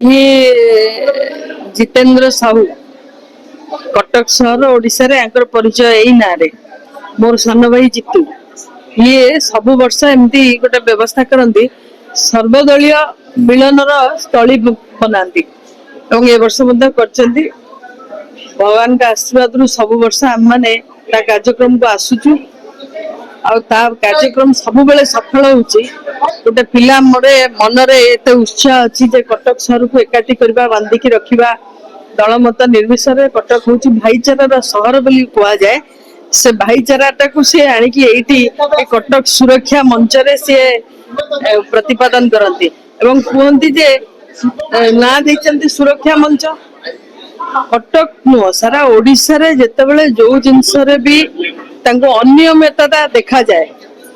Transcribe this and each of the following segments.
ये जितेंद्र साहू कटक सहर ओडिशा रे आंकर परिचय एई ना रे मोर सान भाई जीतू ये सब वर्ष एमती गोटे व्यवस्था करती सर्वदलीय मिलन स्थली बनाती ए वर्ष भगवान का आशीर्वाद रु सब वर्ष आम मैंने कार्यक्रम को आसुचु कार्यक्रम सब बेले सफल होउची गोटे पिला मोरे मनरे एते उत्साह अच्छी जे कटक सहर को एकाठी करबा बांधिकी रखिबा दल मत निर्विशेष कटक हूँ भाईचारार सहर बोली कह जाए से भाईचाराटा को सी आणिकी एठी कटक सुरक्षा मंच रे सी प्रतिपादन करती एवं कहती जे ना देचंती सुरक्षा मंच कटक नुह सारा ओडिशा रे जेतेबेले जो जिनस रे भी तांको अनियमितता देखा जाए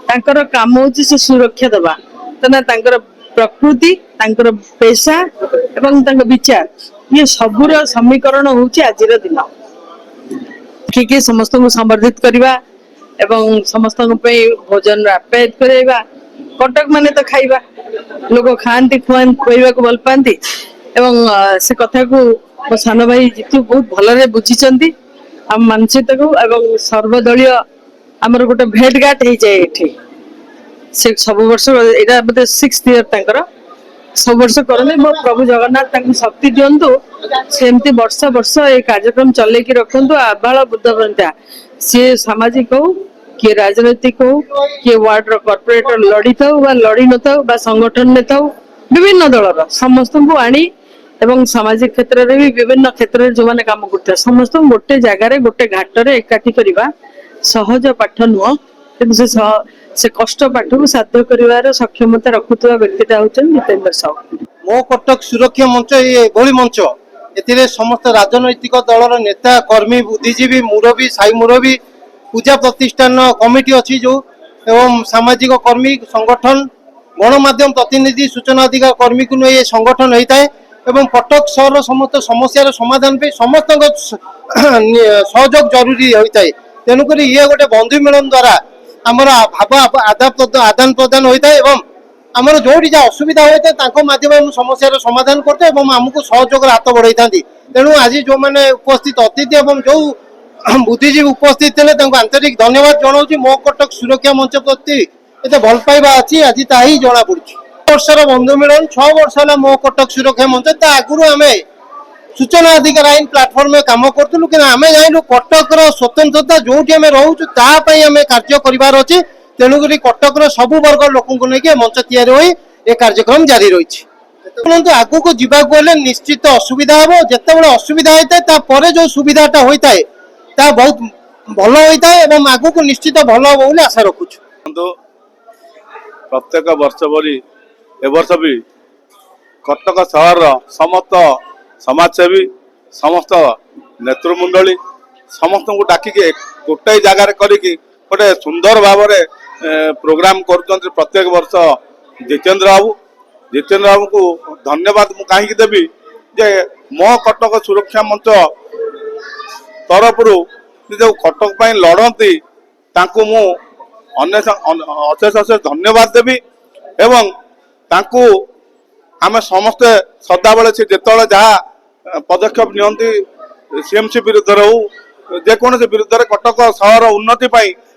तांकर काम होची से सुरक्षा देबा तना तांकर प्रकृति तांकर पेशा एवं तांकर विचार ये सबुर समीकरण होची आजिर दिन कि समस्त को संवर्धित करवा एवं समस्त भोजन आप्यायित करवा कटक माने तो खाइबा लोग खाती खुआ को भल पाती एवं से कथा को मो सान भाई जीतू बहुत भल बुझी आम मानसिकता को एवं सर्वदलीय आमर गोटे भेटघाट हो जाए ये से सब वर्ष यहाँ बोधे 6th ईयर सब वर्ष करते मो प्रभु जगन्नाथ शक्ति दिंतु सेमती वर्ष वर्ष ये कार्यक्रम चलेकी रखु आबाल बुद्ध बंता सी सामाजिक हो किए राजनैतिक हो किए वार्ड कॉर्पोरेटर लड़ी था लड़ी न था संगठन में था विभिन्न दलर समस्त को आनी एवं सामाजिक क्षेत्र में भी विभिन्न क्षेत्र में जो मैंने काम करते समस्त गोटे जगार गोटे घाटर एकाठी करवा सहज पाठ नुह कि से कष्ट पाठ को साध्य कर सक्षमता रखुवा व्यक्तिटा होचन जितेंद्र साहू मो कटक सुरक्षा मंच ये मंच ए समस्त राजनैतिक दलर नेता कर्मी बुद्धिजीवी मुरबी साई मुरबी पूजा प्रतिष्ठान कमिटी अच्छी जो एवं सामाजिक कर्मी संगठन गणमाध्यम प्रतिनिधि सूचना अधिकार कर्मी को ये संगठन होता है एवं कटक सहर समस्त समस्या समाधान पे समस्त सहयोग जरूरी होता है तेणुक ये गोटे बंधु मिलन द्वारा आमर भाव आदान प्रदान होता है एवं आमर जो असुविधा होता है माध्यम समस्या समाधान करते आमको सहयोग हाथ बढ़ाई था तेणु आज जो मैंने उपस्थित अतिथि एवं जो बुद्धिजीवी उपस्थित थे आंतरिक धन्यवाद जनाऊँ मो कटक सुरक्षा मंच प्रति एत भल पाइबा अच्छी आज ताही जना पड़ी वर्षर बंधु मिलन 6 वर्ष है मो कटक सुरक्षा मंच आगुरी आम सूचना अधिकार आईन प्लाटफर्म काम करूँ कि आम जाइलु कटक स्वतंत्रता जो रोचु आम कार्य करार अच्छे तेणुक कटक सबु वर्ग लोक लेकिन मंच या कार्यक्रम जारी रही आग को जावाक निश्चित असुविधा हम जिते असुविधा होता है जो सुविधाटा होता है बहुत भल होता है आग को निश्चित भल हम बोली आशा रखुचु प्रत्येक वर्ष भरी ए वर्ष भी कटक सहर समस्त समाजसेवी समस्त नेतृमंडली समस्त को डाकिके गोटे जगार करिकी गोटे सुंदर भाव प्रोग्राम कर प्रत्येक वर्ष जितेंद्र बाबू को धन्यवाद मु कहीं देवी जे मो कटक सुरक्षा मंच तरफ जो कटक पर लड़ती मु अशेष अशेष धन्यवाद देवी एवं तांकु आमे समस्ते सदाबले से जेतले जहाँ पदक्षेप नियंती सीएमसी विरुद्ध हो जेकोसी विरुद्ध कटक सहर उन्नति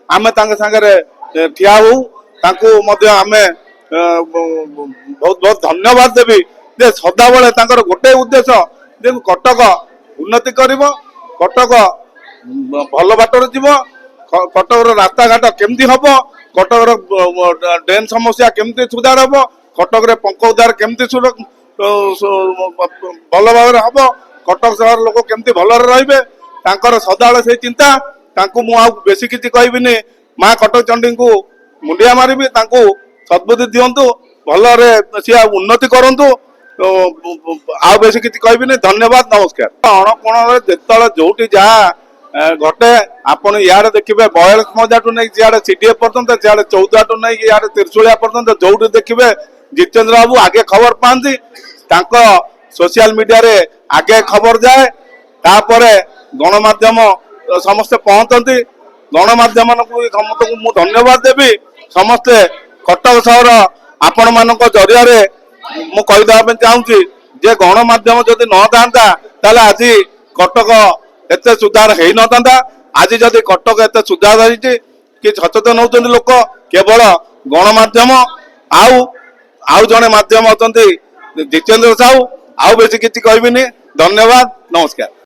आमे तांगे सांगे ठिया हो तांकु मध्य आमे बहुत बहुत धन्यवाद देवी जे सदाबले तांकर गोटे उद्देश्य जे कटक उन्नति करिवो कटक भल बाटर जीव कटक रास्ता घाट केमती हम कटक ड्रेन समस्या केमती सुधार हम कटक रे पंख उद्धार केमती भल भाव हम कटक सहर लोक केमती भल रे सदाबले से चिंता बेसी किसी कहबिनी माँ कटक चंडी को मुंडिया मारी सद्बुद्धि दिंतु भल सी उन्नति करूँ आ बेसी किसी कहबिनी धन्यवाद नमस्कार अणकोण जिते जो जहाँ घटे आपण यार देखिए बयाल मजाठू नहीं सियाड़े सीडीएफ पर्यंत सियाड़े चौदाठू नहीं यार त्रिशूलिया पर्यंत जो देखिए जितेंद्र बाबू आगे खबर पाती सोशल मीडिया रे आगे खबर जाए तापर गणमाध्यम समस्ते पहुंचती गणमाध्यम समस्त को मुझे धन्यवाद देवी समस्ते कटक सहर आपण मान जरिया मुझे चाहूँगी ଯେ ଗଣମାଧ୍ୟମ ଯଦି ନଥାନ୍ତା ତାହେଲେ ଆଜି କଟକ ଏତେ ସୁଧାର ହେଇନଥାନ୍ତା। ଆଜି ଯଦି କଟକ ଏତେ ସୁଧାର ହେଇଛି କି ସଚେତନ ହଉଛନ୍ତି ଲୋକ କେବଳ ଗଣମାଧ୍ୟମ ଆଉ ଜଣେ ମାଧ୍ୟମ ଅଛନ୍ତି ଜିତେନ୍ଦ୍ର ସାହୁ। ଆଉ ବେଶୀ କିଛି କହିବିନି। ଧନ୍ୟବାଦ, ନମସ୍କାର।